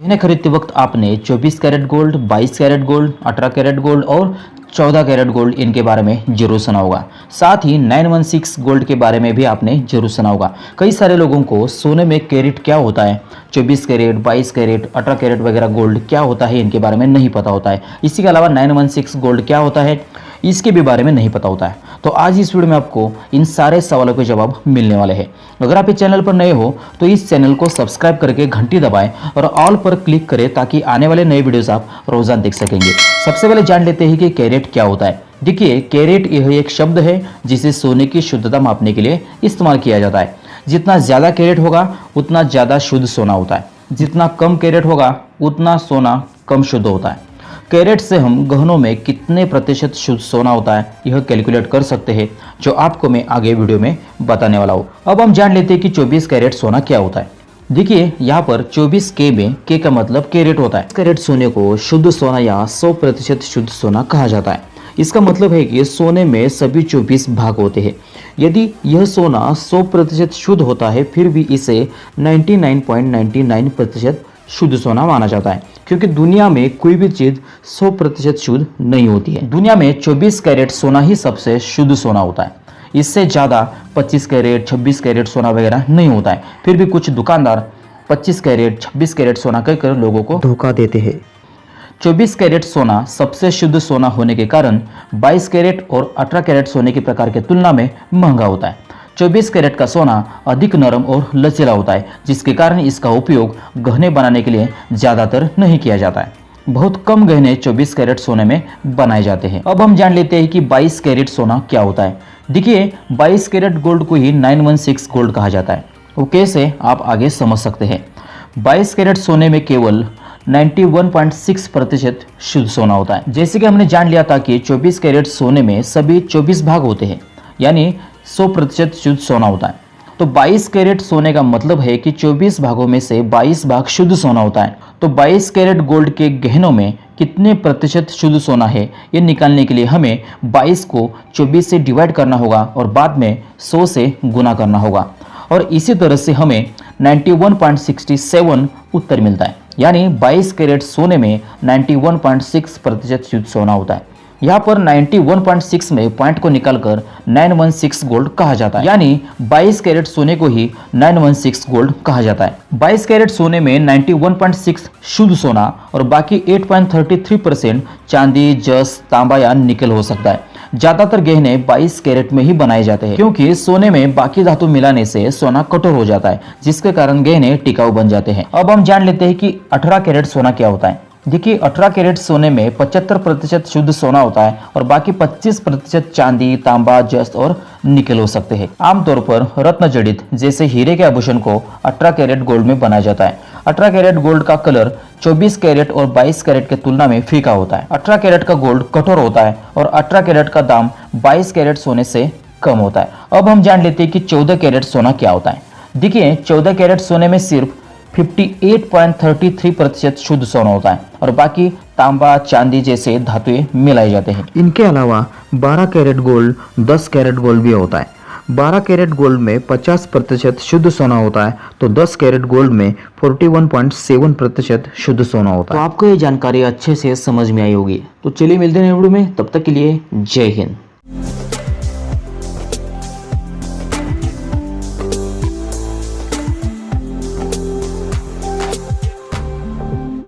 इन्हें खरीदते वक्त आपने 24 carat gold, 22 carat gold, 18 carat gold और 14 कैरेट गोल्ड इनके बारे में जरूर सुना होगा। साथ ही 916 गोल्ड के बारे में भी आपने जरूर सुना होगा। कई सारे लोगों को सोने में कैरेट क्या होता है, 24 कैरेट, 22 कैरेट, 18 कैरेट वगैरह गोल्ड क्या होता है, इनके बारे में नहीं पता होता है। इसी के अलावा 916 गोल्ड क्या होता है, इसके भी बारे में नहीं पता होता है। तो आज इस वीडियो में आपको इन सारे सवालों के जवाब मिलने वाले हैं। अगर आप इस चैनल पर नए हो तो इस चैनल को सब्सक्राइब करके घंटी दबाएं और ऑल पर क्लिक करें ताकि आने वाले नए वीडियोस आप रोजाना देख सकेंगे। सबसे पहले जान लेते हैं कि कैरेट क्या होता है। देखिए, कैरेट यह एक शब्द है जिसे सोने की शुद्धता मापने के लिए इस्तेमाल किया जाता है। जितना ज्यादा कैरेट होगा उतना ज्यादा शुद्ध सोना होता है, जितना कम कैरेट होगा उतना सोना कम शुद्ध होता है। कैरेट से हम गहनों में कितने प्रतिशत शुद्ध सोना होता है यह कैलकुलेट कर सकते हैं, जो आपको मैं आगे वीडियो में बताने वाला हूँ। अब हम जान लेते हैं कि 24 कैरेट सोना क्या होता है। देखिए, यहाँ पर 24 के में के का मतलब कैरेट होता है। कैरेट सोने को शुद्ध सोना या 100% शुद्ध सोना कहा जाता है। इसका मतलब है कि सोने में सभी 24 भाग होते हैं। यदि यह सोना 100% शुद्ध होता है फिर भी इसे 99.99% शुद्ध सोना माना जाता है, क्योंकि दुनिया में कोई भी चीज 100% शुद्ध नहीं होती है। दुनिया में 24 कैरेट सोना ही सबसे शुद्ध सोना होता है। इससे ज़्यादा 25 कैरेट, 26 कैरेट सोना वगैरह नहीं होता है। फिर भी कुछ दुकानदार 25 कैरेट, 26 कैरेट सोना कहकर लोगों को धोखा देते हैं। 24 कैरेट सोना सबसे शुद्ध सोना होने के कारण 22 कैरेट और 18 कैरेट सोने के प्रकार के तुलना में महंगा होता है। 24 कैरेट का सोना अधिक नरम और लचीला होता है, जिसके कारण इसका उपयोग गहने बनाने के लिए ज़्यादातर नहीं किया जाता है। बहुत कम गहने 24 कैरेट सोने में बनाए जाते हैं। अब हम जान लेते हैं कि 22 कैरेट सोना क्या होता है। देखिए, 22 कैरेट गोल्ड को ही 916 गोल्ड कहा जाता है। वो कैसे, आप आगे समझ सकते हैं। 22 कैरेट सोने में केवल 91.6% शुद्ध सोना होता है। जैसे कि हमने जान लिया था कि 24 कैरेट सोने में सभी 24 भाग होते हैं, यानी 100% शुद्ध सोना होता है। तो 22 कैरेट सोने का मतलब है कि 24 भागों में से 22 भाग शुद्ध सोना होता है। तो 22 कैरेट गोल्ड के गहनों में कितने प्रतिशत शुद्ध सोना है, ये निकालने के लिए हमें 22 को 24 से डिवाइड करना होगा और बाद में 100 से गुना करना होगा। और इसी तरह से हमें 91.67 उत्तर मिलता है, यानी 22 कैरेट सोने में 91.6% शुद्ध सोना होता है। यहाँ पर 91.6 में पॉइंट को निकालकर 916 गोल्ड कहा जाता है, यानी 22 कैरेट सोने को ही 916 गोल्ड कहा जाता है। 22 कैरेट सोने में 91.6 शुद्ध सोना और बाकी 8.33% चांदी, जस, तांबा या निकल हो सकता है। ज्यादातर गहने 22 कैरेट में ही बनाए जाते हैं, क्योंकि सोने में बाकी धातु मिलाने से सोना कठोर हो जाता है, जिसके कारण गहने टिकाऊ बन जाते हैं। अब हम जान लेते हैं कि 18 कैरेट सोना क्या होता है। देखिए, 18 कैरेट सोने में 75% शुद्ध सोना होता है और बाकी 25% चांदी, तांबा, जस्त और निकल हो सकते हैं। आमतौर पर रत्न जड़ित जैसे हीरे के आभूषण को 18 कैरेट गोल्ड में बनाया जाता है। 18 कैरेट गोल्ड का कलर 24 कैरेट और 22 कैरेट के तुलना में फीका होता है। 18 कैरेट का गोल्ड कठोर होता है और 18 कैरेट का दाम 22 कैरेट सोने से कम होता है। अब हम जान लेते हैं कि 14 कैरेट सोना क्या होता है। देखिए, 14 कैरेट सोने में सिर्फ 58.33% शुद्ध सोना होता है और बाकी तांबा, चांदी जैसे धातुएं मिलाए जाते हैं। इनके अलावा 12 कैरेट गोल्ड, 10 कैरेट गोल्ड भी होता है। 12 कैरेट गोल्ड में 50% शुद्ध सोना होता है, तो 10 कैरेट गोल्ड में 41.7% शुद्ध सोना होता है। तो आपको ये जानकारी अच्छे से समझ में आई होगी। तो चलिए मिलते हैं वीडियो में, तब तक के लिए जय हिंद।